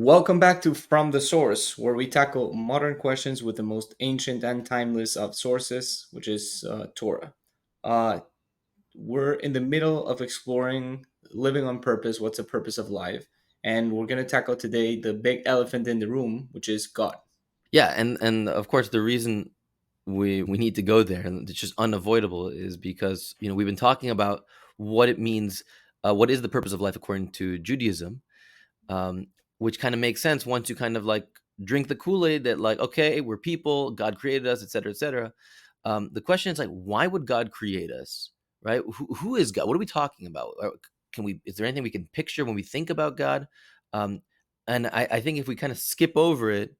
Welcome back to From the Source, where we tackle modern questions with the most ancient and timeless of sources, which is Torah. Uh, we're in the middle of exploring living on purpose, what's the purpose of life, and we're going to tackle today the big elephant in the room, which is God. Yeah, and of course the reason we need to go there, and it's just unavoidable, is because we've been talking about what it means, what is the purpose of life according to Judaism, um, which kind of makes sense once you kind of like drink the Kool-Aid that, like, okay, we're people, God created us, etc., etc. The question is, like, why would God create us, right? Who is God? What are we talking about? Can we? Is there anything we can picture when we think about God? Um, and I think if we kind of skip over it,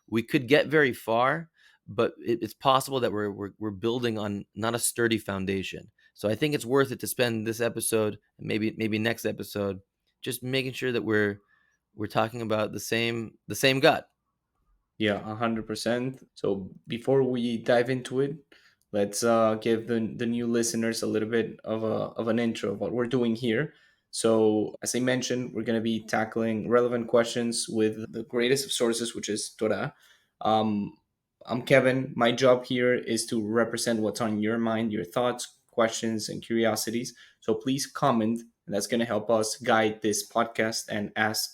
we could get very far, but it's possible that we're building on not a sturdy foundation. So I think it's worth it to spend this episode, and maybe next episode, just making sure that we're talking about the same God. Yeah, 100%. So before we dive into it, let's give the new listeners a little bit of an intro of what we're doing here. So, as I mentioned, we're going to be tackling relevant questions with the greatest of sources, which is Torah. Um, I'm Kevin. My job here is to represent what's on your mind, your thoughts, questions, and curiosities. So please comment, and that's going to help us guide this podcast and ask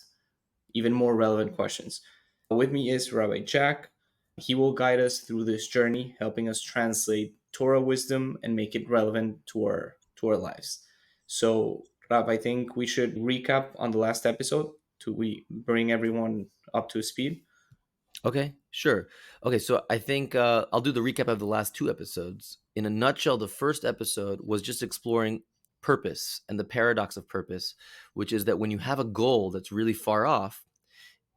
even more relevant questions. With me is Rabbi Jack. He will guide us through this journey, helping us translate Torah wisdom and make it relevant to our lives. So, Rab, I think we should recap on the last episode to we bring everyone up to speed. Okay, sure. Okay, so I think I'll do the recap of the last two episodes. In a nutshell, the first episode was just exploring purpose and the paradox of purpose, which is that when you have a goal that's really far off,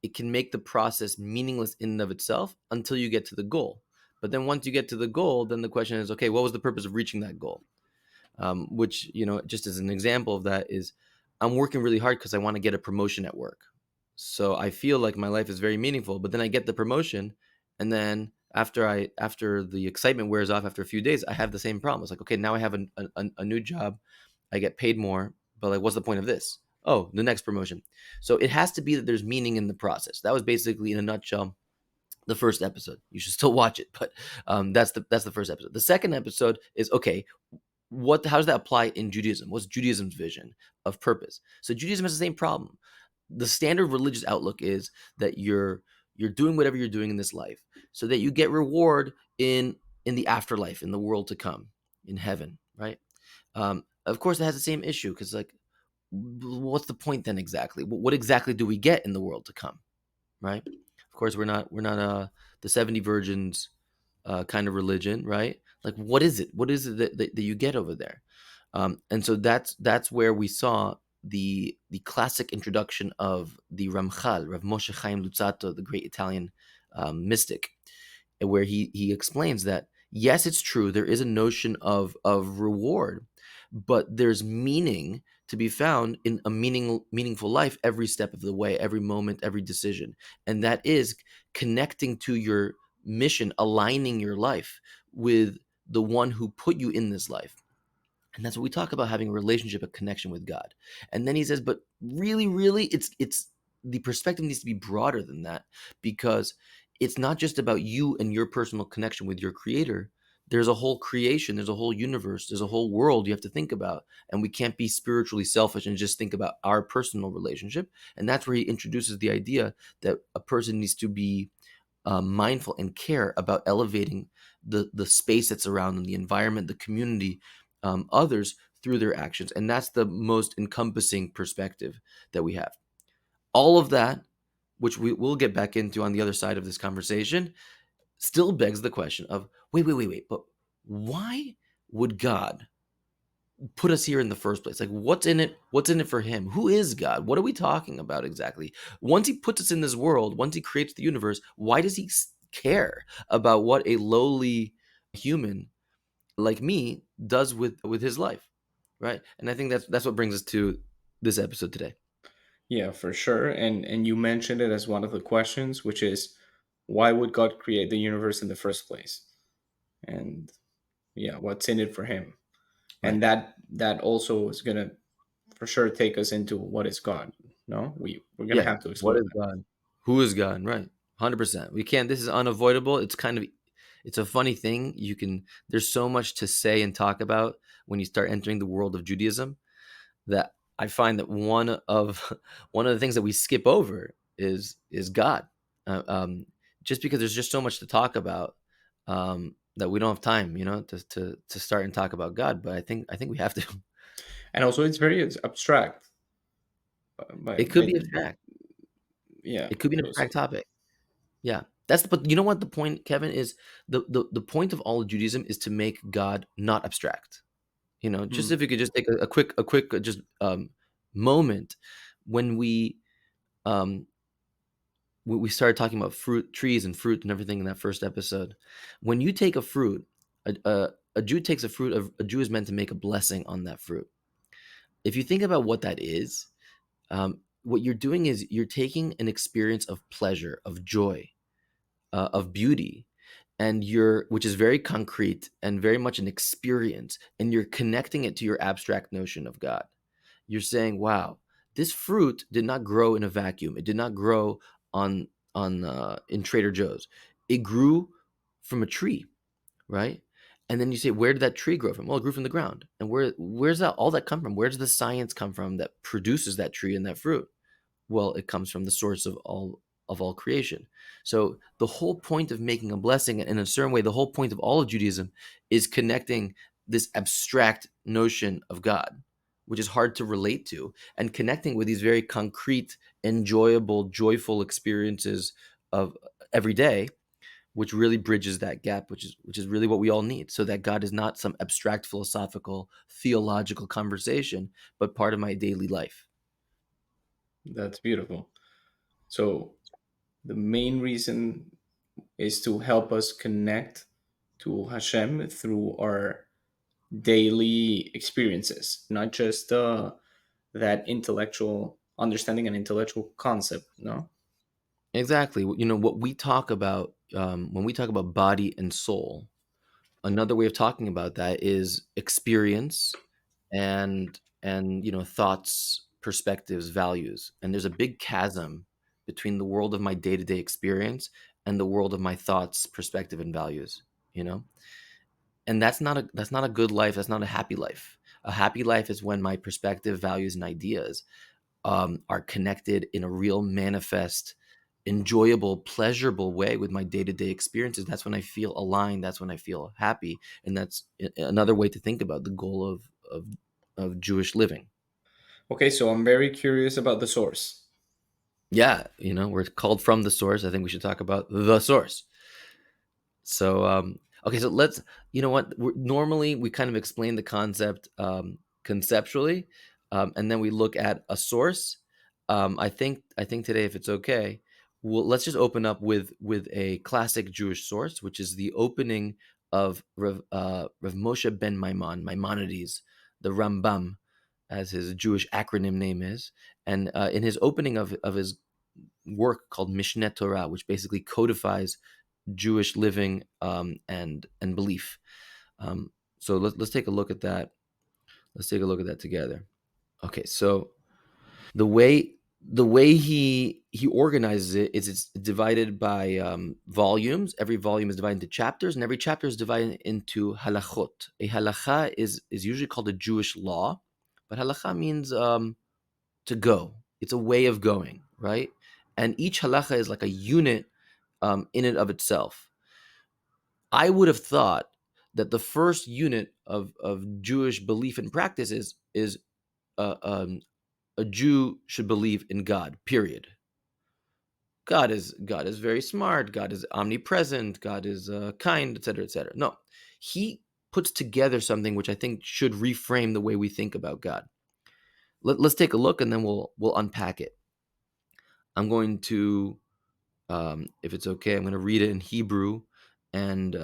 it can make the process meaningless in and of itself until you get to the goal. But then once you get to the goal, then the question is, okay, what was the purpose of reaching that goal? Which, just as an example of that is, I'm working really hard because I want to get a promotion at work. So I feel like my life is very meaningful, but then I get the promotion, and then after the excitement wears off after a few days, I have the same problem. It's like, okay, now I have a new job, I get paid more, but like, what's the point of this? Oh, the next promotion. So it has to be that there's meaning in the process. That was basically, in a nutshell, the first episode. You should still watch it, but that's the first episode. The second episode is, okay, how does that apply in Judaism? What's Judaism's vision of purpose? So Judaism has the same problem. The standard religious outlook is that you're doing whatever you're doing in this life so that you get reward in the afterlife, in the world to come, in heaven, right? Of course, it has the same issue, because, like, what's the point then exactly? What exactly do we get in the world to come, right? Of course, we're not the 70 virgins kind of religion, right? Like, what is it? What is it that you get over there? And so that's where we saw the classic introduction of the Ramchal, Rav Moshe Chaim Luzzatto, the great Italian mystic, where he explains that, yes, it's true, there is a notion of reward, but there's meaning to be found in a meaningful life every step of the way, every moment, every decision, and that is connecting to your mission, aligning your life with the one who put you in this life. And that's what we talk about, having a relationship, a connection with God. And then he says, but really, really, it's the perspective needs to be broader than that, because it's not just about you and your personal connection with your creator. There's a whole creation, there's a whole universe, there's a whole world you have to think about. And we can't be spiritually selfish and just think about our personal relationship. And that's where he introduces the idea that a person needs to be mindful and care about elevating the space that's around them, the environment, the community, others, through their actions. And that's the most encompassing perspective that we have. All of that, which we will get back into on the other side of this conversation, still begs the question of, wait, but why would God put us here in the first place? Like, what's in it? What's in it for him? Who is God? What are we talking about exactly? Once he puts us in this world, once he creates the universe, why does he care about what a lowly human like me does with his life, right? And I think that's what brings us to this episode today. Yeah, for sure. And you mentioned it as one of the questions, which is why would God create the universe in the first place? And yeah, what's in it for him? Right. And that also is gonna for sure take us into what is God. No, we're gonna Yeah. have to What explore is that. God? Who is God? Right. 100%. We can't, this is unavoidable. It's a funny thing. There's so much to say and talk about when you start entering the world of Judaism, that I find that one of the things that we skip over is God. Uh, um, just because there's just so much to talk about, that we don't have time, to start and talk about God. But I think we have to. And also, it's very abstract. It could be abstract. Yeah. It could be an abstract topic. Yeah. But you know what the point, Kevin, is the point of all of Judaism is to make God not abstract. Just Mm. if you could just take a quick just moment when um we started talking about fruit trees and fruit and everything in that first episode. When you take a fruit, a Jew takes a fruit, a Jew is meant to make a blessing on that fruit. If you think about what that is, what you're doing is you're taking an experience of pleasure, of joy, of beauty, and which is very concrete and very much an experience, and you're connecting it to your abstract notion of God. You're saying, wow, this fruit did not grow in a vacuum. It did not grow on in Trader Joe's. It grew from a tree, right? And then you say, where did that tree grow from? Well, it grew from the ground. And where's that all that come from? Where does the science come from that produces that tree and that fruit? Well, it comes from the source of all creation. So the whole point of making a blessing, in a certain way, the whole point of all of Judaism is connecting this abstract notion of God, which is hard to relate to, and connecting with these very concrete, enjoyable, joyful experiences of every day, which really bridges that gap, which is really what we all need, so that God is not some abstract philosophical theological conversation, but part of my daily life. That's beautiful. So the main reason is to help us connect to Hashem through our daily experiences, not just that intellectual understanding and intellectual concept. No. Exactly. What we talk about, when we talk about body and soul, another way of talking about that is experience and thoughts, perspectives, values. And there's a big chasm between the world of my day-to-day experience and the world of my thoughts, perspective, and values. You know, and that's not a good life. That's not a happy life. A happy life is when my perspective, values, and ideas are connected in a real, manifest, enjoyable, pleasurable way with my day-to-day experiences. That's when I feel aligned. That's when I feel happy, and that's another way to think about the goal of Jewish living. Okay, so I'm very curious about the source. Yeah, we're called from the source. I think we should talk about the source. So, okay, so let's, you know what? Normally, we kind of explain the concept conceptually, and then we look at a source. I think today, if it's okay, let's just open up with a classic Jewish source, which is the opening of Rav Moshe ben Maimonides, the Rambam, as his Jewish acronym name is, and in his opening of his work called Mishne Torah, which basically codifies Jewish living and belief. So let's take a look at that. Let's take a look at that together. Okay, so the way he organizes it is it's divided by volumes. Every volume is divided into chapters, and every chapter is divided into halachot. A halacha is usually called a Jewish law, but halacha means to go. It's a way of going, right? And each halacha is like a unit in and of itself. I would have thought that the first unit of Jewish belief and practice is uh, um, a Jew should believe in God. Period. God is very smart. God is omnipresent. God is kind, etc., etc. No, he puts together something which I think should reframe the way we think about God. Let's take a look, and then we'll unpack it. I'm going to if it's okay, I'm going to read it in Hebrew and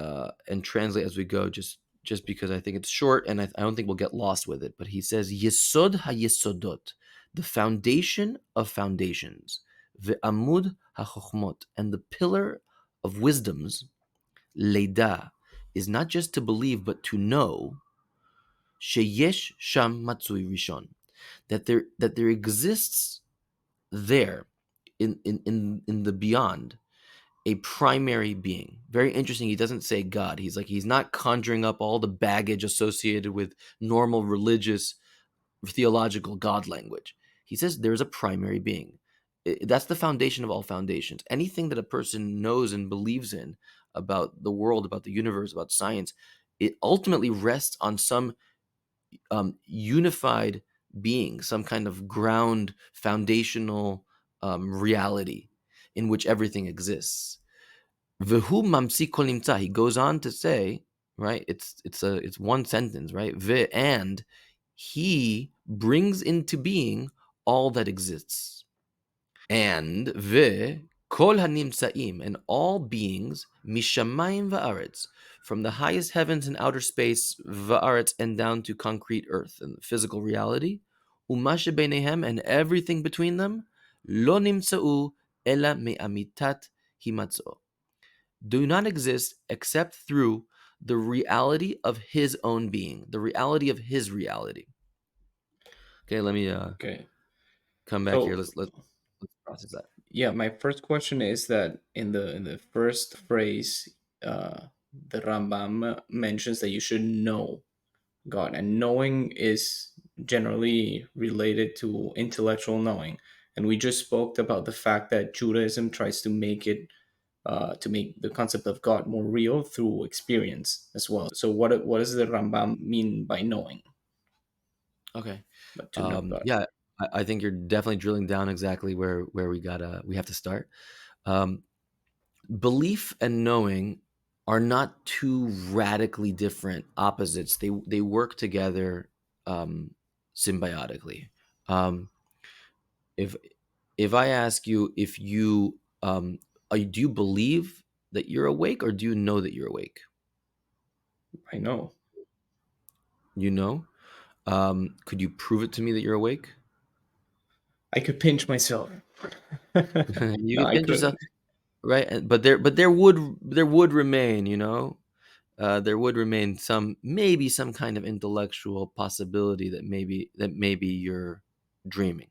translate as we go, just because I think it's short and I don't think we'll get lost with it. But he says, "Yesod hayesodot, the foundation of foundations, ve'amud hachochmot, and the pillar of wisdoms, leida, is not just to believe but to know, sheyesh sham matzui rishon, that there exists there." in the beyond, a primary being. Very interesting. He doesn't say God. He's not conjuring up all the baggage associated with normal religious theological God language. He says there's a primary being. That's the foundation of all foundations. Anything that a person knows and believes in about the world, about the universe, about science, it ultimately rests on some unified being, some kind of ground foundational reality in which everything exists. V'hu mamsi kol nimtza. He goes on to say, right? It's one sentence, right? And he brings into being all that exists. And kol hanimtzaim, and all beings mishamayim va'aretz, from the highest heavens and outer space va'aretz, and down to concrete earth and physical reality. Umashe beinehem, and everything between them. Lo nimtzau ela me'amitat himatzo, do not exist except through the reality of his own being, the reality of his reality. Okay, let me Okay. come back here. So Let's process that. yeah, my first question is that in the first phrase, the Rambam mentions that you should know God, and knowing is generally related to intellectual knowing. And we just spoke about the fact that Judaism tries to make it to make the concept of God more real through experience as well. So what does the Rambam mean by knowing, Okay. but to know God? Yeah, I think you're definitely drilling down exactly where we have to start. Um, Belief and knowing are not two radically different opposites. They work together symbiotically. Um, if if I ask you if you do you believe that you're awake, or do you know that you're awake? I know. You know. Could you prove it to me that you're awake? I could pinch myself. You No, can I pinch yourself, couldn't. right? But there would remain, there would remain some kind of intellectual possibility that maybe you're dreaming,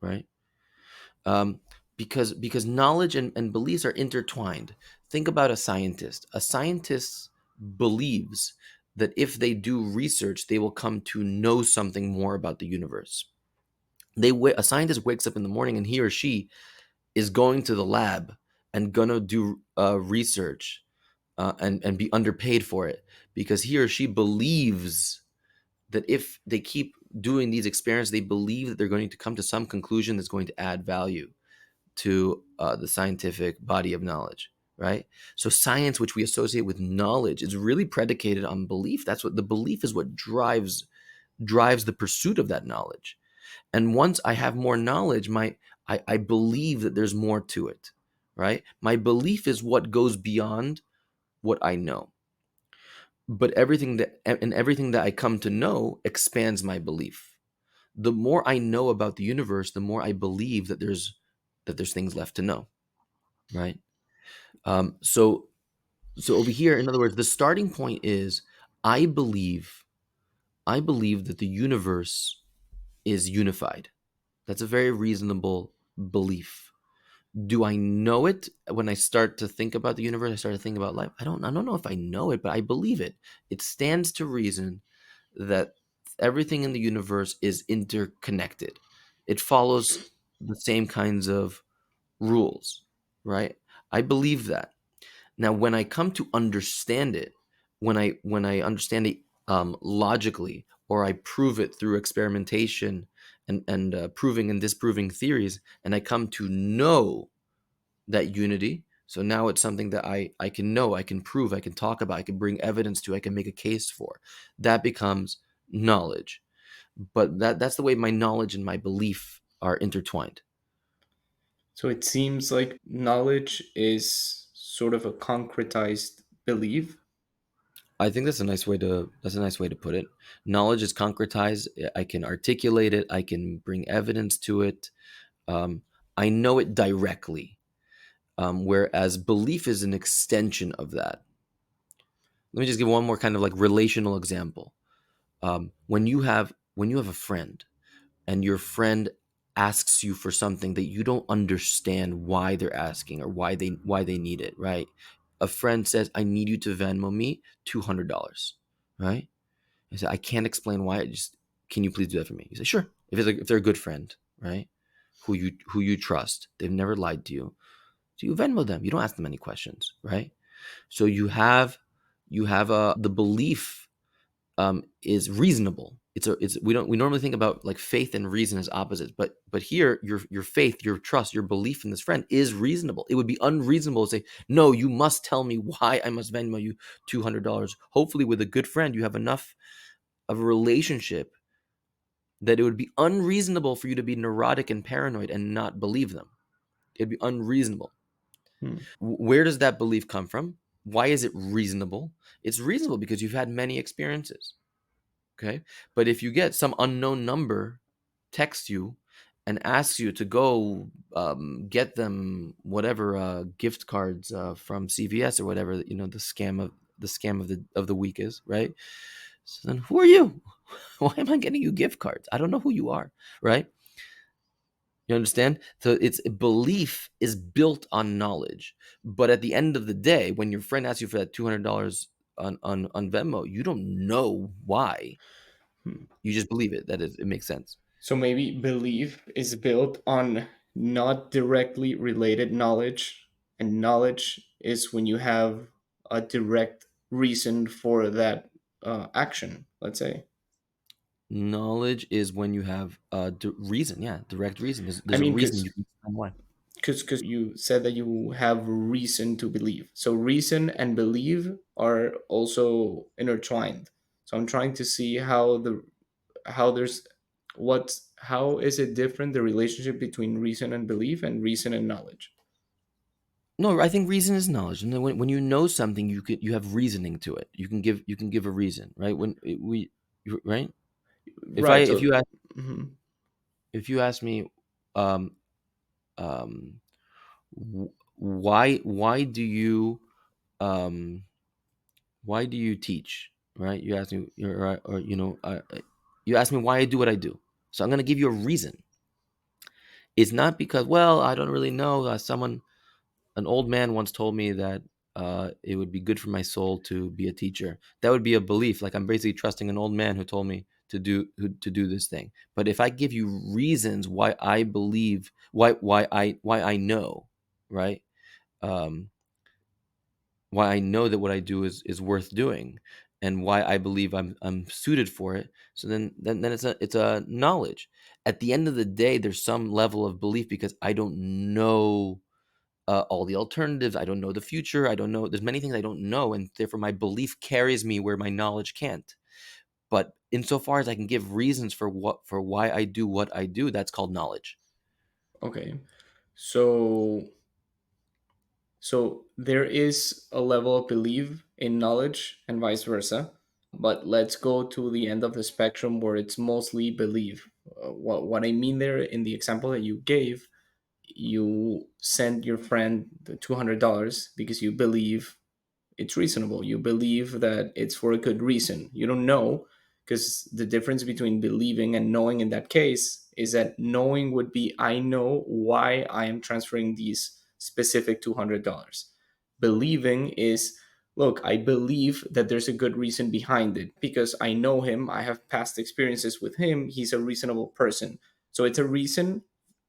right? um, because knowledge and beliefs are intertwined. Think about a scientist. A scientist believes that if they do research, they will come to know something more about the universe. A scientist wakes up in the morning and he or she is going to the lab and gonna do research, and be underpaid for it, because he or she believes that if they keep doing these experiments, they believe that they're going to come to some conclusion that's going to add value to the scientific body of knowledge, right? So science, which we associate with knowledge, is really predicated on belief. That's what the belief is, what drives the pursuit of that knowledge. And once I have more knowledge, I believe that there's more to it, right? My belief is what goes beyond what I know. But everything that I come to know expands my belief. The more I know about the universe, the more I believe that there's things left to know, right? So over here, in other words, the starting point is I believe I believe that the universe is unified. That's a very reasonable belief. Do I know it? When I start to think about the universe, I start to think about life. I don't know if I know it, but I believe it. It stands to reason that everything in the universe is interconnected. It follows the same kinds of rules, right? I believe that. Now, when I come to understand it, when I understand it logically, or I prove it through experimentation and proving and disproving theories, and I come to know that unity. So now it's something that I can know, I can prove, I can talk about, I can bring evidence to, I can make a case for. That becomes knowledge. But that's the way my knowledge and my belief are intertwined. So it seems like knowledge is sort of a concretized belief. I think that's a nice way to put it. Knowledge is concretized. I can articulate it. I can bring evidence to it. Um, I know it directly, whereas belief is an extension of that. Let me just give one more kind of like relational example. When you have a friend, and your friend asks you for something that you don't understand why they're asking or why they need it, right? A friend says, "I need you to Venmo me $200," right? I say, "I can't explain why. Just can you please do that for me?" You say, "Sure." If they're a good friend, right? Who you trust, they've never lied to you, so you Venmo them. You don't ask them any questions, right? So you have the belief is reasonable. We normally think about like faith and reason as opposites, but here your faith, your trust, your belief in this friend is reasonable. It would be unreasonable to say, no, you must tell me why I must Venmo you $200. Hopefully, with a good friend, you have enough of a relationship that it would be unreasonable for you to be neurotic and paranoid and not believe them. It'd be unreasonable. Hmm. Where does that belief come from? Why is it reasonable? It's reasonable because you've had many experiences. Okay. But if you get some unknown number text you and asks you to go get them whatever gift cards from CVS or whatever, the scam of the week is, right? So then who are you? Why am I getting you gift cards? I don't know who you are, right? You understand? So it's belief is built on knowledge. But at the end of the day, when your friend asks you for that $200 on Venmo, you don't know why. Hmm. You just believe it. It makes sense. So maybe belief is built on not directly related knowledge, and knowledge is when you have a direct reason for that action, let's say. Knowledge is when you have reason. Yeah, direct reason. There's, I there's a mean, reason you can understand why. because you said that you have reason to believe. So reason and believe are also intertwined. So I'm trying to see how there's how is it different, the relationship between reason and belief and reason and knowledge. No, I think reason is knowledge, and then when you know something, you have reasoning to it. You can give a reason, right? Right. If I Right. if So you ask mhm. if you ask me, um um, why do you um why do you teach, right? You ask me, or you ask me why I do what I do. So I'm gonna give you a reason. It's not because, well, I don't really know. An old man once told me that it would be good for my soul to be a teacher. That would be a belief. Like I'm basically trusting an old man who told me to do this thing. But if I give you reasons why I believe, why I know, right? Um, why I know that what I do is worth doing, and why I believe I'm suited for it. So then it's a knowledge. At the end of the day, there's some level of belief because I don't know all the alternatives. I don't know the future. I don't know. There's many things I don't know, and therefore my belief carries me where my knowledge can't. But insofar as I can give reasons for why I do what I do, that's called knowledge. Okay. So so there is a level of belief in knowledge and vice versa, but let's go to the end of the spectrum where it's mostly belief. What I mean there, in the example that you gave, you send your friend the $200 because you believe it's reasonable. You believe that it's for a good reason. You don't know, because the difference between believing and knowing in that case is that knowing would be, I know why I am transferring these specific $200. Believing is, look, I believe that there's a good reason behind it because I know him, I have past experiences with him, he's a reasonable person. So it's a reason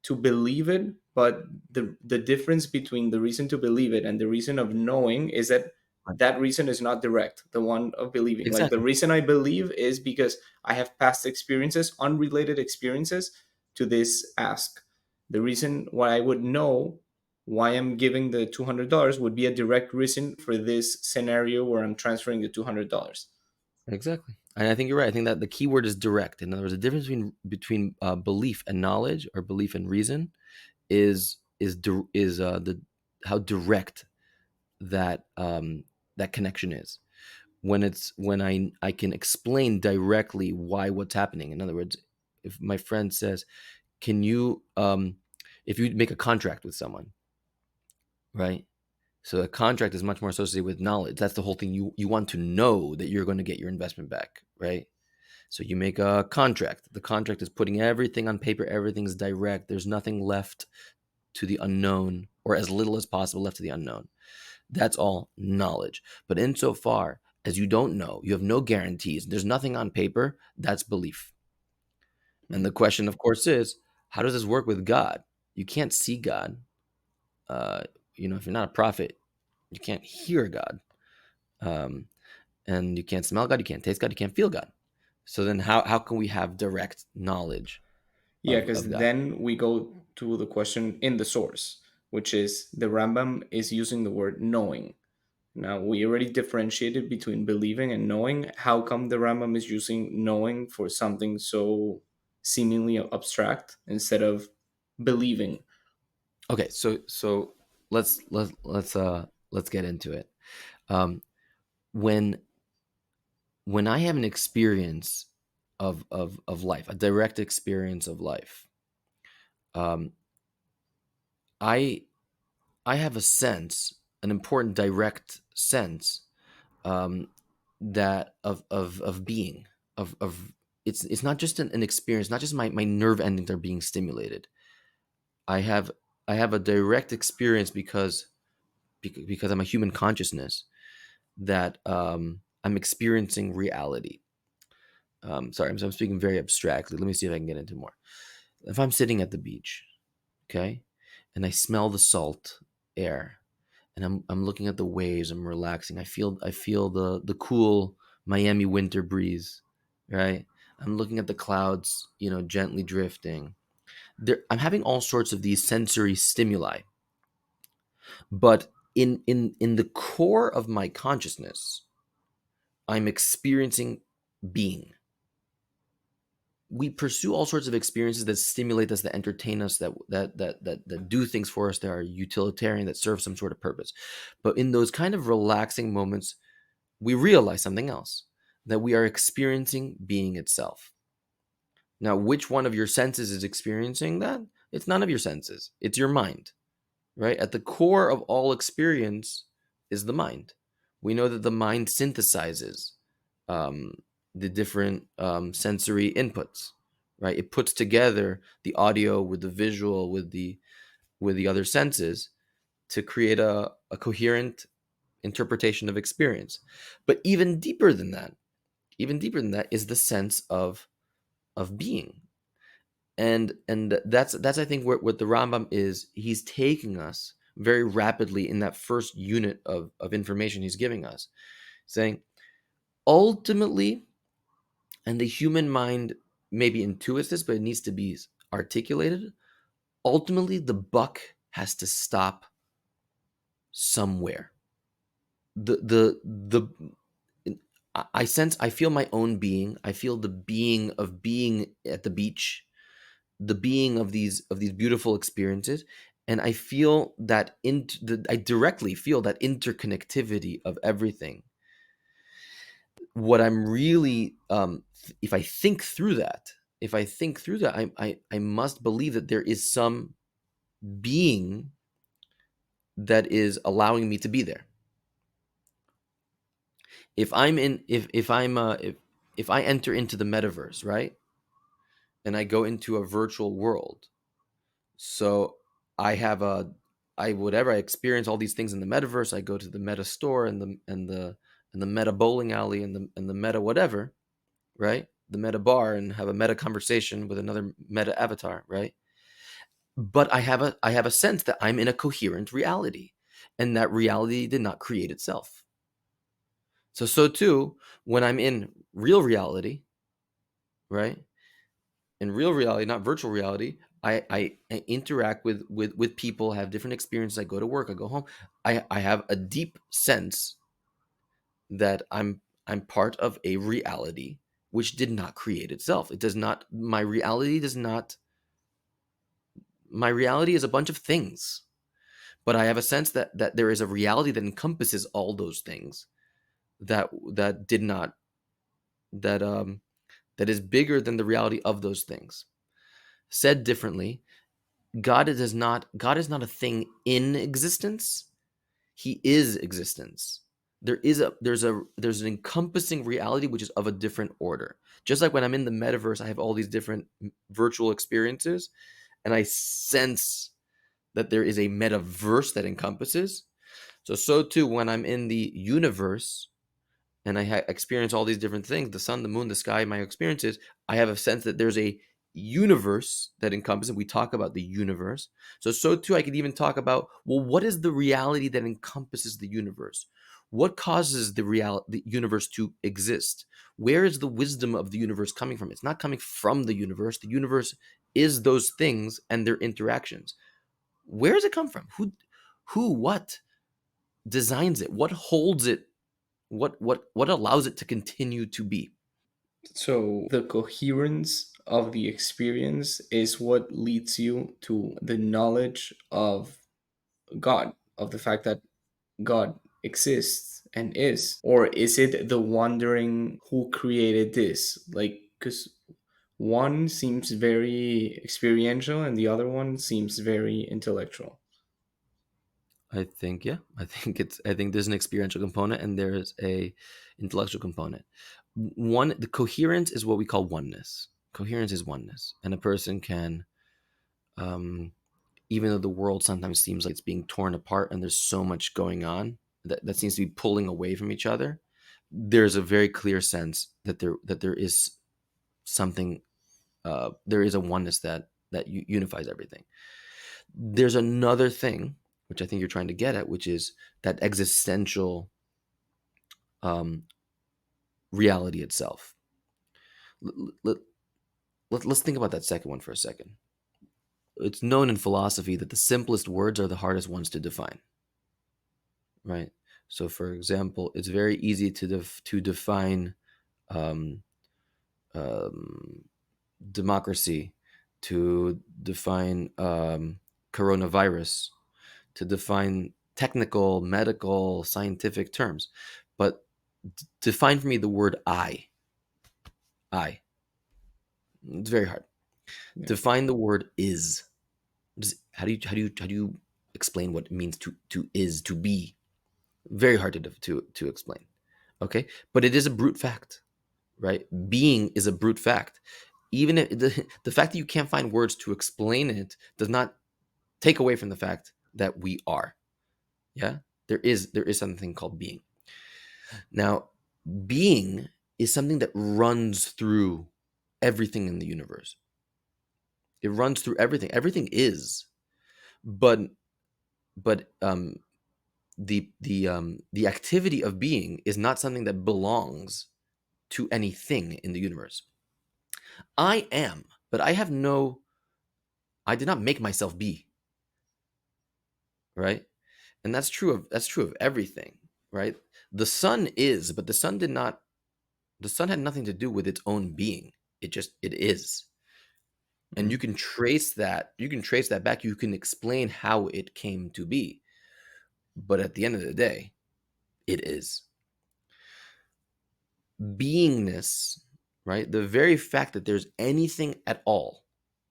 to believe it, but the difference between the reason to believe it and the reason of knowing is that Right. that reason is not direct, the one of believing. Like, the Exactly. reason I believe is because I have past experiences, unrelated experiences to this ask. The reason why I would know why I'm giving the $200 would be a direct reason for this scenario where I'm transferring the $200. Exactly. And I think you're right. I think that the key word is direct. In other words, the difference between belief and knowledge, or belief and reason, is the how direct that connection is. When I can explain directly why what's happening. In other words, if my friend says, "Can you if you make a contract with someone, right?" So a contract is much more associated with knowledge. That's the whole thing. You want to know that you're going to get your investment back, right? So you make a contract. The contract is putting everything on paper, everything's direct. There's nothing left to the unknown, or as little as possible left to the unknown. That's all knowledge. But insofar as you don't know, you have no guarantees, there's nothing on paper, that's belief. And the question, of course, is how does this work with God? You can't see God. Uh, if you're not a prophet, you can't hear God. Um, and you can't smell God, you can't taste God, you can't feel God. So then how can we have direct knowledge Yeah, of because God? then we go to the question in the source, which is the Rambam is using the word knowing. Now, we already differentiated between believing and knowing. How come the Rambam is using knowing for something so seemingly abstract instead of believing? Okay, so let's get into it. Um, when when I have an experience of life, a direct experience of life, um, I I have a sense, an important direct sense, um, that of being, of it's not just an experience, not just my nerve endings are being stimulated. I have I have a direct experience because I'm a human consciousness that I'm experiencing reality. Sorry, I'm speaking very abstractly. Let me see if I can get into more. If I'm sitting at the beach, okay, and I smell the salt air, and I'm looking at the waves, I'm relaxing. I feel the cool Miami winter breeze, right? I'm looking at the clouds, gently drifting. I'm having all sorts of these sensory stimuli, but in the core of my consciousness, I'm experiencing being. We pursue all sorts of experiences that stimulate us, that entertain us, that do things for us, that are utilitarian, that serve some sort of purpose. But in those kind of relaxing moments, we realize something else, that we are experiencing being itself. Now, which one of your senses is experiencing that? It's none of your senses. It's your mind, right? At the core of all experience is the mind. We know that the mind synthesizes um, the different sensory inputs, right? It puts together the audio with the visual, with the other senses to create a coherent interpretation of experience. But even deeper than that is the sense of being. And that's I think what the Rambam is. He's taking us very rapidly in that first unit of information he's giving us, saying ultimately, and the human mind maybe intuits this, but it needs to be articulated. Ultimately, the buck has to stop somewhere. I sense, I feel my own being. I feel the being of being at the beach, the being of these beautiful experiences, and I feel that I directly feel that interconnectivity of everything. What I'm really, if I think through that, I must believe that there is some being that is allowing me to be there. If I'm in, if I'm, if I enter into the metaverse, right, and I go into a virtual world, so I have a, I whatever I experience all these things in the metaverse. I go to the meta store and the meta bowling alley and the meta whatever, right? The meta bar, and have a meta conversation with another meta avatar, right? But I have a sense that I'm in a coherent reality, and that reality did not create itself. So too, when I'm in real reality, right? In real reality, not virtual reality, I interact with people, have different experiences. I go to work, I go home. I have a deep sense that I'm part of a reality which did not create itself. It does not. My reality does not. My reality is a bunch of things, but I have a sense that there is a reality that encompasses all those things, that did not, that is bigger than the reality of those things. Said differently, God is not a thing in existence. He is existence. there's an encompassing reality which is of a different order. Just like when I'm in the metaverse, I have all these different virtual experiences, and I sense that there is a metaverse that encompasses. So too, when I'm in the universe and I experience all these different things, the sun, the moon, the sky, my experiences, I have a sense that there's a universe that encompasses. We talk about the universe. So too, I could even talk about, well, what is the reality that encompasses the universe? What causes the universe to exist? Where is the wisdom of the universe coming from? It's not coming from the universe. The universe is those things and their interactions. Where does it come from? What designs it? What holds it? What allows it to continue to be? So the coherence of the experience is what leads you to the knowledge of God, of the fact that God exists and is? Or is it the wondering who created this? Like, because one seems very experiential and the other one seems very intellectual. I think, yeah, I think there's an experiential component and there's a intellectual component. The coherence is what we call oneness. Coherence is oneness, and a person can, um, even though the world sometimes seems like it's being torn apart and there's so much going on that seems to be pulling away from each other, there's a very clear sense that there is something, there is a oneness that unifies everything. There's another thing which I think you're trying to get at, which is that existential, um, reality itself. Let, let's think about that second one for a second. It's known in philosophy that the simplest words are the hardest ones to define, right? So, for example, it's very easy to define, um, um, democracy, to define, coronavirus, to define technical, medical, scientific terms. But define for me the word I. I. It's very hard. Yeah. Define the word is. How do you explain what it means to is to be? Very hard to explain. Okay, but it is a brute fact, right? Being is a brute fact. Even if the fact that you can't find words to explain it does not take away from the fact that we are. Yeah, there is something called being. Now, being is something that runs through everything in the universe. It runs through everything. Everything is, but but the activity of being is not something that belongs to anything in the universe. I am, but I have no. I did not make myself be, right? And that's true of everything, right? The sun is, but the sun did not. The sun had nothing to do with its own being. It is. And Mhm. you can trace that back. You can explain how it came to be, but at the end of the day, it is beingness, right? The very fact that there's anything at all,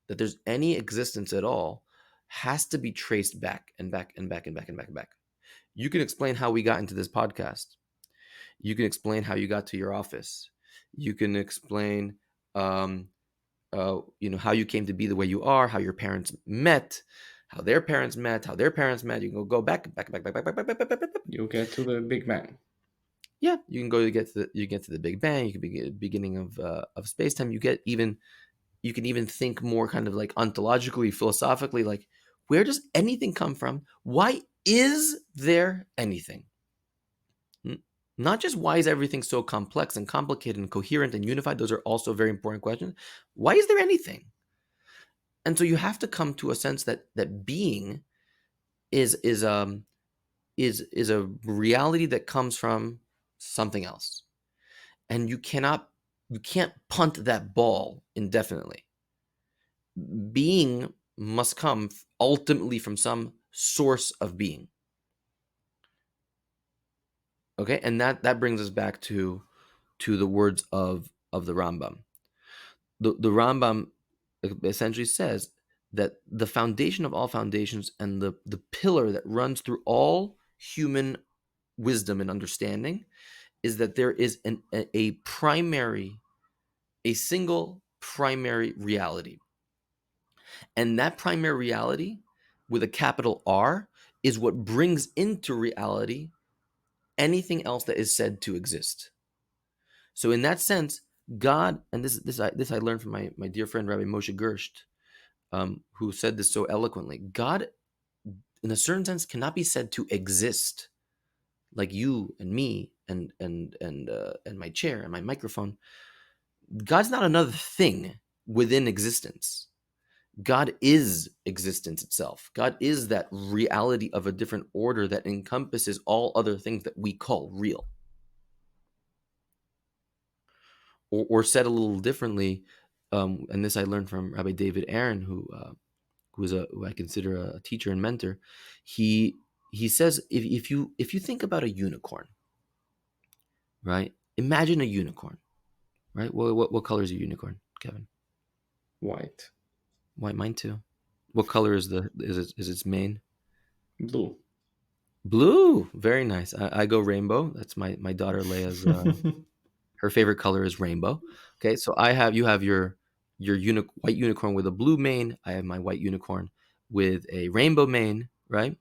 that there's any existence at all, has to be traced back and back and back and back and back and back. You can explain how we got into this podcast. You can explain how you got to your office. You can explain, um, how you came to be the way you are, how your parents met, how their parents met, how their parents met. You can go back, back, back, back, back, back, back, back, back, back, back, back. You get to the Big Bang. Yeah, you can go to the Big Bang. You can be the beginning of space time. You can even think more kind of like ontologically, philosophically, like where does anything come from? Why is there anything? Not just why is everything so complex and complicated and coherent and unified. Those are also very important questions. Why is there anything? And so you have to come to a sense that being is is um is a reality that comes from something else, and you can't punt that ball indefinitely. Being must come ultimately from some source of being. Okay, and that brings us back to the words of the Rambam. The Rambam essentially says that the foundation of all foundations and the pillar that runs through all human wisdom and understanding is that there is a single primary reality. And that primary reality with a capital R is what brings into reality anything else that is said to exist. So in that sense, God, and this I learned from my dear friend Rabbi Moshe Gersht, who said this so eloquently. God, in a certain sense, cannot be said to exist like you and me and my chair and my microphone. God's not another thing within existence. God is existence itself. God is that reality of a different order that encompasses all other things that we call real. Or said a little differently, and this I learned from Rabbi David Aaron, who I consider a teacher and mentor. He says if you think about a unicorn, right? Imagine a unicorn, right? What color is a unicorn, Kevin? White. White, mine too. What color is its mane? Blue. Blue. Very nice. I go rainbow. That's my daughter Leia's. Her favorite color is rainbow. Okay, so you have your white unicorn with a blue mane. I have my white unicorn with a rainbow mane. Right.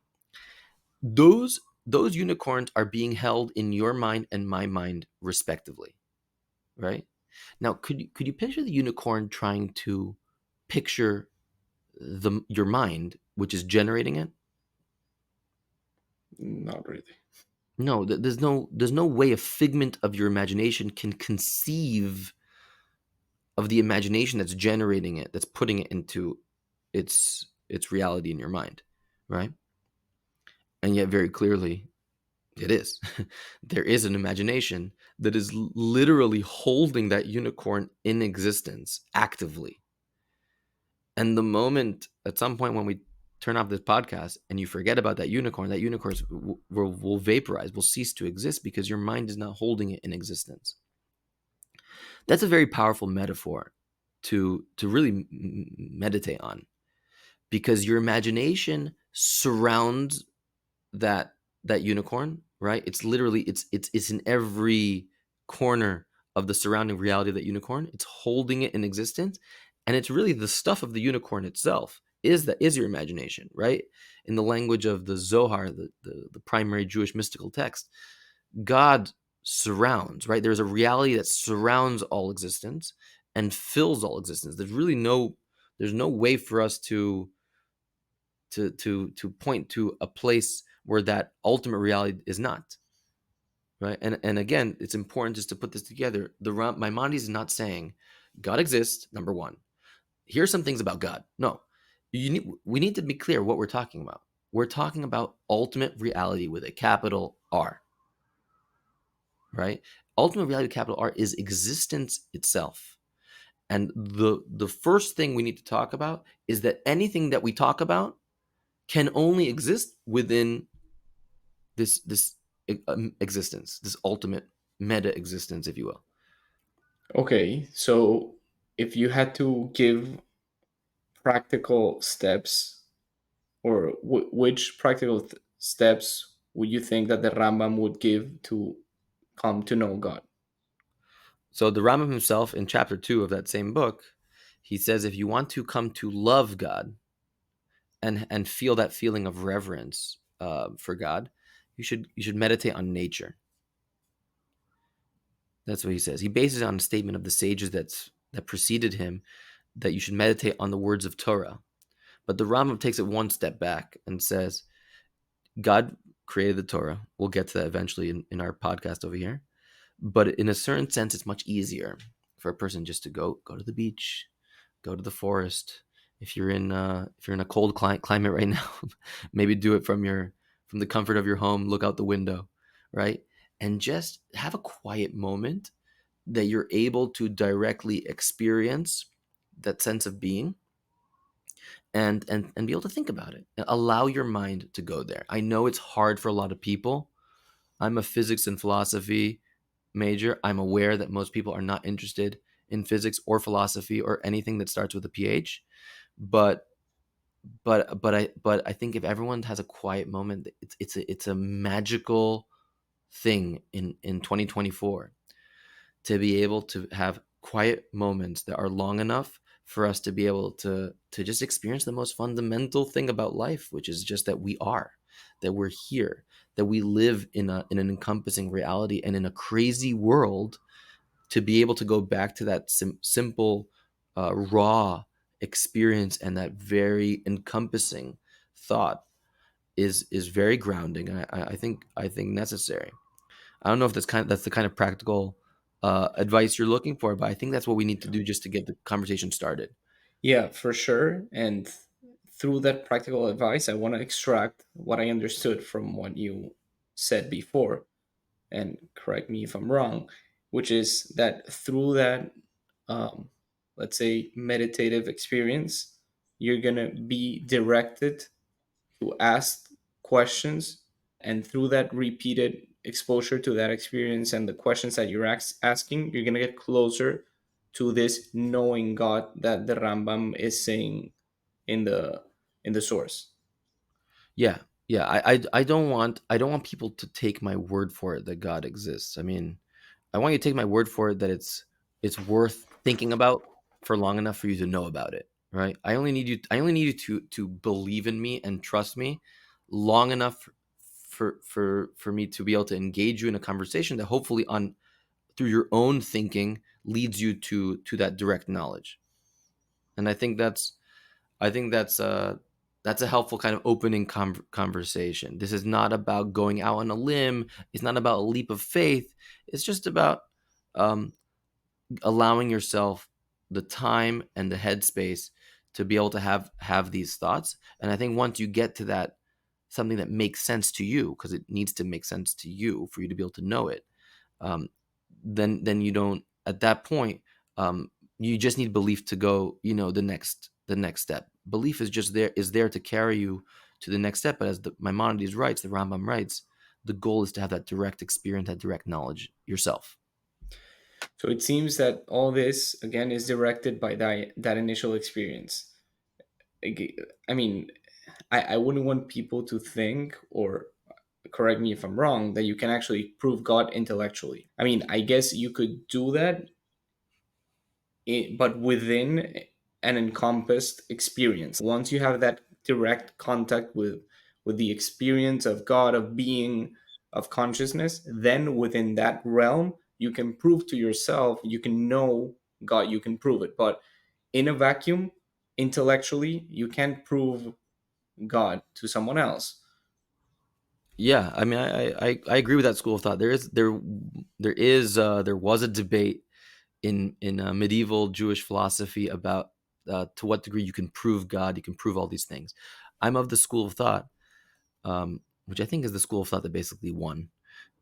Those unicorns are being held in your mind and my mind respectively. Right. Now, could you picture the unicorn trying to picture your mind, which is generating it? Not really. No, there's no way a figment of your imagination can conceive of the imagination that's generating it, that's putting it into its reality in your mind, right? And yet, very clearly, it is. There is an imagination that is literally holding that unicorn in existence actively. And the moment, at some point, when we turn off this podcast and you forget about that unicorn will vaporize, will cease to exist because your mind is not holding it in existence. That's a very powerful metaphor to really meditate on, because your imagination surrounds that unicorn, right? It's literally it's in every corner of the surrounding reality of that unicorn. It's holding it in existence, and it's really the stuff of the unicorn itself is your imagination, right? In the language of the Zohar, the primary Jewish mystical text, God surrounds, right? There's a reality that surrounds all existence and fills all existence. There's no way for us to point to a place where that ultimate reality is not, right? And again, it's important just to put this together. Maimonides is not saying God exists, number one. Here's some things about God. No, we need to be clear what we're talking about. We're talking about ultimate reality with a capital R, right? Ultimate reality with capital R is existence itself. And the first thing we need to talk about is that anything that we talk about can only exist within this existence, this ultimate meta existence, if you will. Okay, so if you had to give practical steps, or which practical steps would you think that the Rambam would give to come to know God? So the Rambam himself, in chapter 2 of that same book, he says if you want to come to love God and feel that feeling of reverence for God, you should meditate on nature. That's what he says. He bases it on a statement of the sages that preceded him, that you should meditate on the words of Torah. But the Rambam takes it one step back and says, God created the Torah. We'll get to that eventually in our podcast over here. But in a certain sense, it's much easier for a person just to go to the beach, go to the forest. If you're in a cold climate right now, maybe do it from the comfort of your home. Look out the window, right, and just have a quiet moment that you're able to directly experience that sense of being, and be able to think about it. Allow your mind to go there. I know it's hard for a lot of people. I'm a physics and philosophy major. I'm aware that most people are not interested in physics or philosophy or anything that starts with a PH. But I think if everyone has a quiet moment, it's a magical thing in 2024, to be able to have quiet moments that are long enough for us to be able to just experience the most fundamental thing about life, which is just that we are, that we're here, that we live in an encompassing reality and in a crazy world. To be able to go back to that simple, raw experience and that very encompassing thought is very grounding, and I think necessary. I don't know if that's the kind of practical advice you're looking for, but I think that's what we need to do just to get the conversation started. Yeah, for sure. And through that practical advice, I want to extract what I understood from what you said before, and correct me if I'm wrong, which is that through that, um, let's say, meditative experience, you're going to be directed to ask questions. And through that repeated exposure to that experience and the questions that you're asking, you're going to get closer to this knowing God that the Rambam is saying in the source. Yeah, yeah. I don't want people to take my word for it that God exists. I mean, I want you to take my word for it that it's worth thinking about for long enough for you to know about it, right? I only need you to believe in me and trust me long enough for me to be able to engage you in a conversation that hopefully on through your own thinking leads you to that direct knowledge. And I think that's a helpful kind of opening conversation. This is not about going out on a limb. It's not about a leap of faith. It's just about um, allowing yourself the time and the headspace to be able to have these thoughts. And I think once you get to that, something that makes sense to you, because it needs to make sense to you for you to be able to know it, um, then you don't, at that point, um, you just need belief to go, the next step. Belief is there to carry you to the next step. But as Maimonides writes, the Rambam writes, the goal is to have that direct experience, that direct knowledge yourself. So it seems that all this again is directed by that initial experience. I mean, I wouldn't want people to think, or correct me if I'm wrong, that you can actually prove God intellectually. I mean, I guess you could do that, but within an encompassed experience. Once you have that direct contact with the experience of God, of being, of consciousness, then within that realm, you can prove to yourself, you can know God, you can prove it. But in a vacuum, intellectually, you can't prove God to someone else. Yeah, I mean, I agree with that school of thought. There was a debate in medieval Jewish philosophy about to what degree you can prove God, you can prove all these things. I'm of the school of thought, which I think is the school of thought that basically won,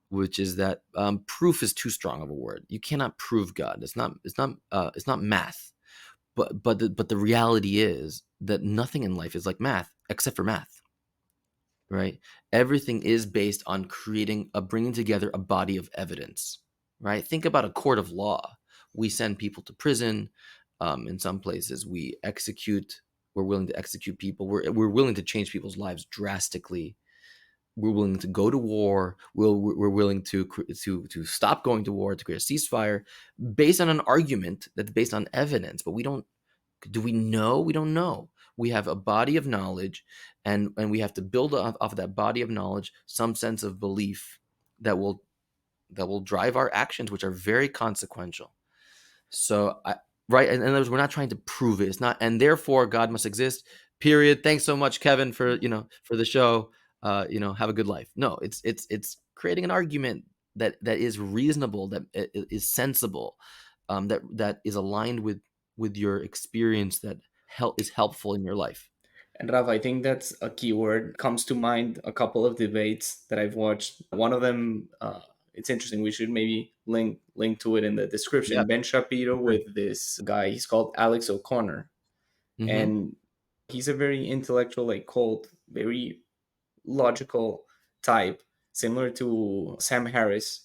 which is that proof is too strong of a word. You cannot prove God. It's not math. But the reality is that nothing in life is like math except for math, right? Everything is based on bringing together a body of evidence, right? Think about a court of law. We send people to prison. In some places, we're willing to execute people. We're willing to change people's lives drastically. We're willing to go to war. We're willing to stop going to war, to create a ceasefire based on an argument that's based on evidence. But we don't do we know? We don't know. We have a body of knowledge, and we have to build off of that body of knowledge some sense of belief that will drive our actions, which are very consequential. So, right, and in other words, we're not trying to prove it. It's not, and therefore God must exist. Period. Thanks so much, Kevin, for the show. Have a good life. No, it's creating an argument that is reasonable, that is sensible, that is aligned with your experience, that is helpful in your life. And Rav, I think that's a keyword. Comes to mind a couple of debates that I've watched. One of them, it's interesting. We should maybe link to it in the Yeah, description. Ben Shapiro sure. with this guy. He's called Alex O'Connor, Mm-hmm. and he's a very intellectual, like cold, very logical type, similar to Sam Harris,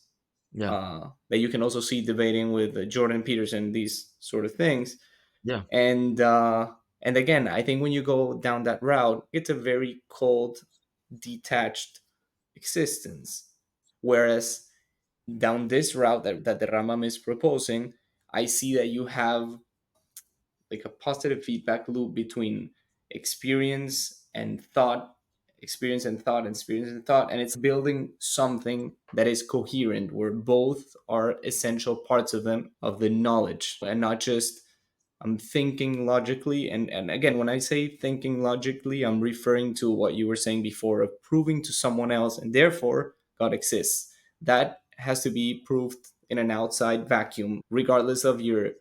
Yeah, that you can also see debating with Jordan Peterson. These sort of things, yeah, and again, I think when you go down that route, it's a very cold, detached existence. Whereas down this route that the Rambam is proposing, I see that you have like a positive feedback loop between experience and thought, experience and thought, and experience and thought, and it's building something that is coherent, where both are essential parts of them, of the knowledge, and not just I'm thinking logically. And again, when I say thinking logically, I'm referring to what you were saying before of proving to someone else, and therefore God exists. That has to be proved in an outside vacuum, regardless of your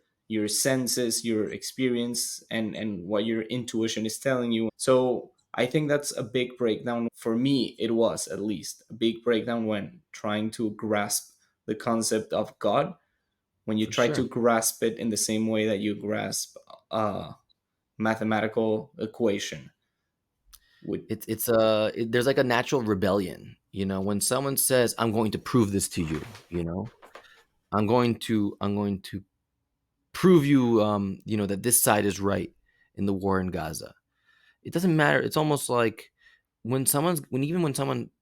senses, your experience, and what your intuition is telling you. So I think that's a big breakdown. For me, it was at least a big breakdown when trying to grasp the concept of God, when you For try sure. to grasp it in the same way that you grasp a mathematical equation would. There's like a natural rebellion, when someone says, "I'm going to prove this to you," I'm going to prove you, that this side is right in the war in Gaza. It doesn't matter. It's almost like when someone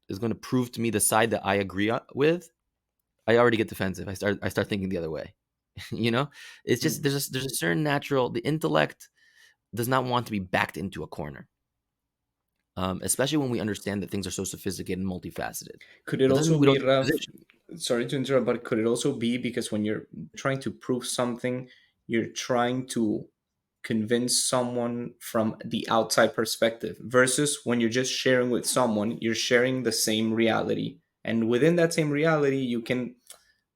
is going to prove to me the side that I agree with, I already get defensive. I start thinking the other way. you know, it's just Hmm. there's a certain natural. The intellect does not want to be backed into a corner, especially when we understand that things are so sophisticated and multifaceted. Could it That doesn't also mean we be, don't take a Rav? position. Sorry to interrupt, but could it also be because when you're trying to prove something, you're trying to convince someone from the outside perspective, versus when you're just sharing with someone, you're sharing the same reality, and within that same reality, you can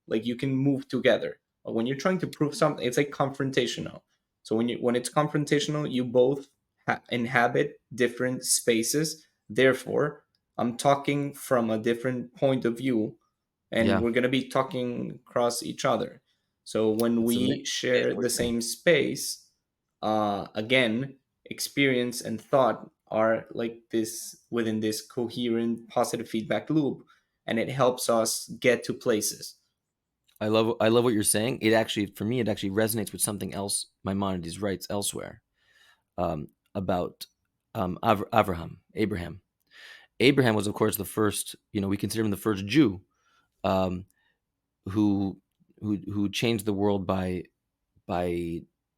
move together. But when you're trying to prove something, it's like confrontational. So when it's confrontational, you both inhabit different spaces. Therefore, I'm talking from a different point of view, and Yeah, we're going to be talking across each other. So when it's we amazing share what the you're saying. same space, again, experience and thought are like this within this coherent positive feedback loop, and it helps us get to places. I love what you're saying. It actually, for me, it actually resonates with something else Maimonides writes elsewhere, about Abraham. Abraham was, of course, the first. We consider him the first Jew, um, who who changed the world by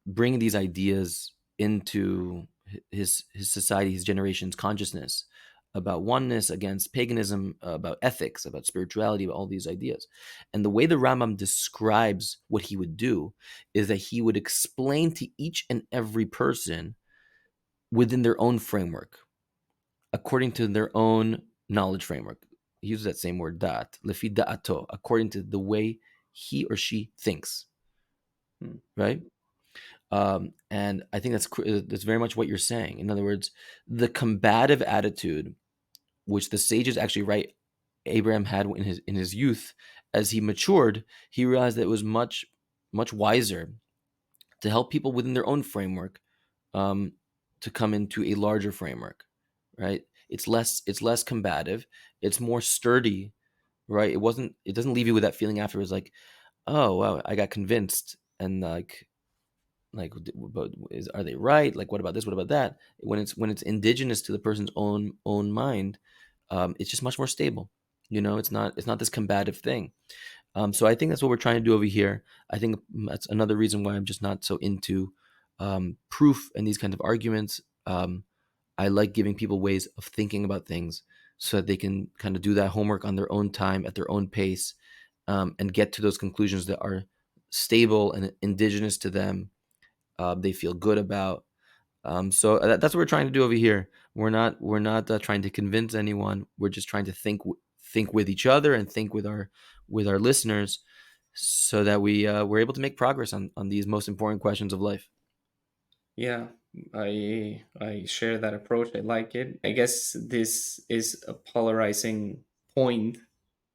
bringing these ideas into his society, his generation's consciousness, about oneness against paganism, about ethics, about spirituality, about all these ideas. And the way the Rambam describes what he would do is that he would explain to each and every person within their own framework, according to their own knowledge framework. He uses that same word, dat, lefi da'ato, according to the way he or she thinks, Hmm. right? And I think that's very much what you're saying. In other words, the combative attitude, which the sages actually write Abraham had in his youth, as he matured, he realized that it was much wiser to help people within their own framework, um, to come into a larger framework, right? It's less combative, it's more sturdy, right? It doesn't leave you with that feeling afterwards, like, oh wow, I got convinced, and but are they right? Like, what about this? What about that? When it's indigenous to the person's own mind, it's just much more stable. It's not this combative thing. So I think that's what we're trying to do over here. I think that's another reason why I'm just not so into proof and these kinds of arguments. I like giving people ways of thinking about things so that they can kind of do that homework on their own time, at their own pace, and get to those conclusions that are stable and indigenous to them, they feel good about. So that's what we're trying to do over here. We're not trying to convince anyone. We're just trying to think with each other and think with our listeners, so that we're able to make progress on these most important questions of life. Yeah, I share that approach. I like it. I guess this is a polarizing point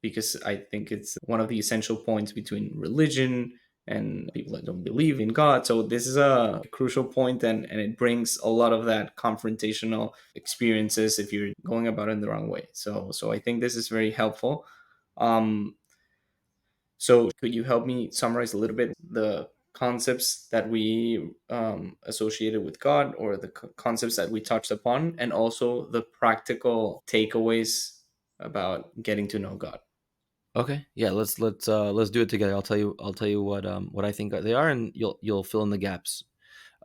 because I think it's one of the essential points between religion and people that don't believe in God. So this is a crucial point, and it brings a lot of that confrontational experiences if you're going about it in the wrong way. So I think this is very helpful. Um, so, could you help me summarize a little bit the concepts that we associated with God, or the concepts that we touched upon, and also the practical takeaways about getting to know God? Okay, yeah, let's do it together. I'll tell you what I think they are, and you'll fill in the gaps.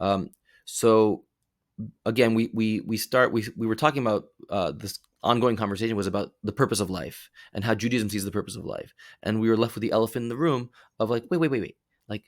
Um, so again, we were talking about this ongoing conversation was about the purpose of life and how Judaism sees the purpose of life, and we were left with the elephant in the room of like, wait, like,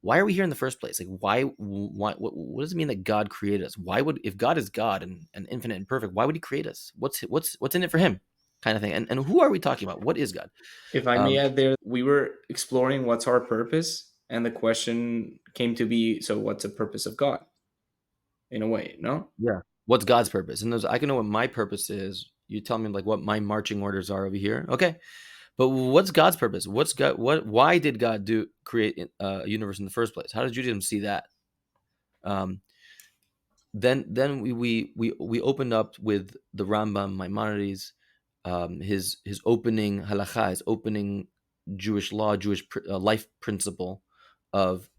why are we here in the first place? Like, why, what does it mean that God created us? Why would, if God is God and infinite and perfect, why would He create us? What's in it for Him, kind of thing? And who are we talking about? What is God? If I may Um, add there, we were exploring what's our purpose, and the question came to be, so what's the purpose of God in a way, no? yeah, what's God's purpose? And those, I can know what my purpose is. You tell me like what my marching orders are over here. Okay, but what's God's purpose? What's God? What? Why did God do create a universe in the first place? How does Judaism see that? Um, then we opened up with the Rambam, Maimonides, his opening halacha, his opening Jewish law, Jewish life principle of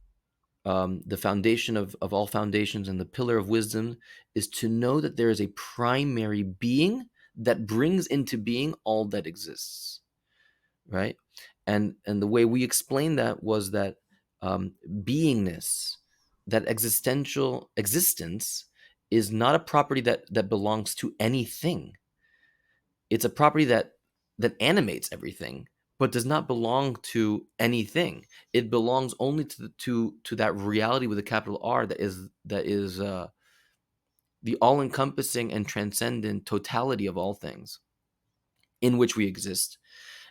the foundation of all foundations and the pillar of wisdom is to know that there is a primary being that brings into being all that exists, right? And the way we explained that was that beingness, that existential existence, is not a property that belongs to anything. It's a property that animates everything, but does not belong to anything. It belongs only to that reality with a capital R that is the all-encompassing and transcendent totality of all things in which we exist.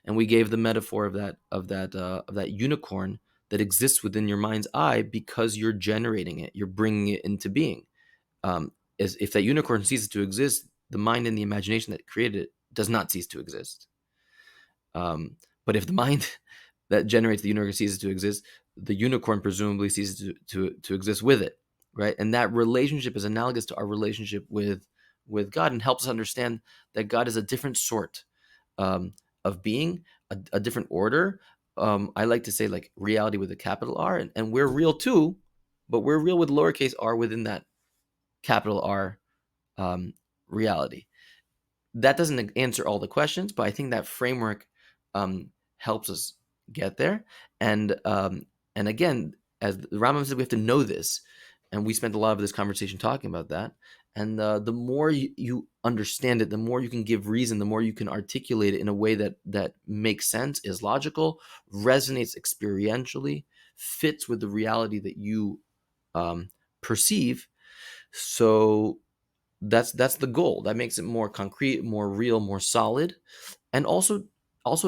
And we gave the metaphor of that unicorn that exists within your mind's eye because you're generating it, you're bringing it into being. As if that unicorn ceases to exist, the mind and the imagination that created it does not cease to exist. But if the mind that generates the unicorn ceases to exist, the unicorn presumably ceases to exist with it, right? And that relationship is analogous to our relationship with God, and helps us understand that God is a different sort um, of being, a different order. I like to say like reality with a capital R, and we're real too, but we're real with lowercase r within that capital R um, reality. That doesn't answer all the questions, but I think that framework helps us get there. And again, as Rambam said, we have to know this, and we spent a lot of this conversation talking about that. And the more you understand it, the more you can give reason, the more you can articulate it in a way that makes sense, is logical, resonates experientially, fits with the reality that you um, perceive. So that's the goal. That makes it more concrete, more real, more solid, and also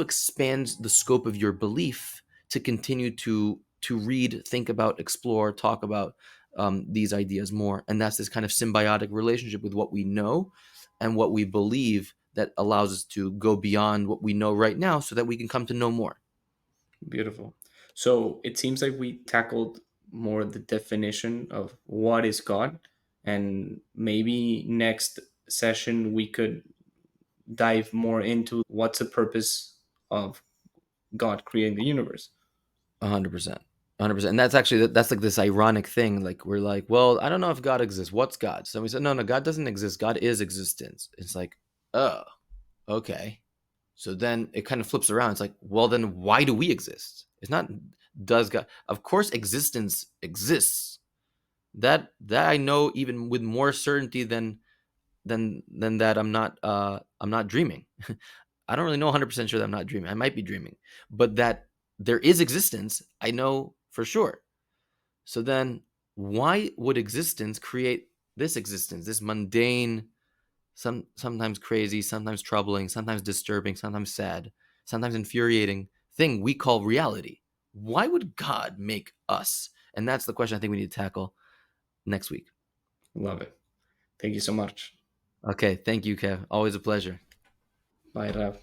expands the scope of your belief to continue to read, think about, explore, talk about these ideas more. And that's this kind of symbiotic relationship with what we know and what we believe that allows us to go beyond what we know right now, so that we can come to know more. Beautiful. So it seems like we tackled more the definition of what is God, and maybe next session we could dive more into what's the purpose of God creating the universe. 100%. 100%. And that's actually that's like this ironic thing. Like we're like, well, I don't know if God exists. What's God? So we said, no, God doesn't exist. God is existence. It's like, oh, okay. So then it kind of flips around. It's like, well, then why do we exist? It's not does God. Of course, existence exists. That I know even with more certainty than that. I'm not dreaming. I don't really know 100% sure that I'm not dreaming. I might be dreaming, but that there is existence, I know for sure. So then, why would existence create this existence, this mundane, sometimes crazy, sometimes troubling, sometimes disturbing, sometimes sad, sometimes infuriating thing we call reality? Why would God make us? And that's the question I think we need to tackle next week. Love it. Thank you so much. Okay, thank you, Kev. Always a pleasure. Bye, Rav.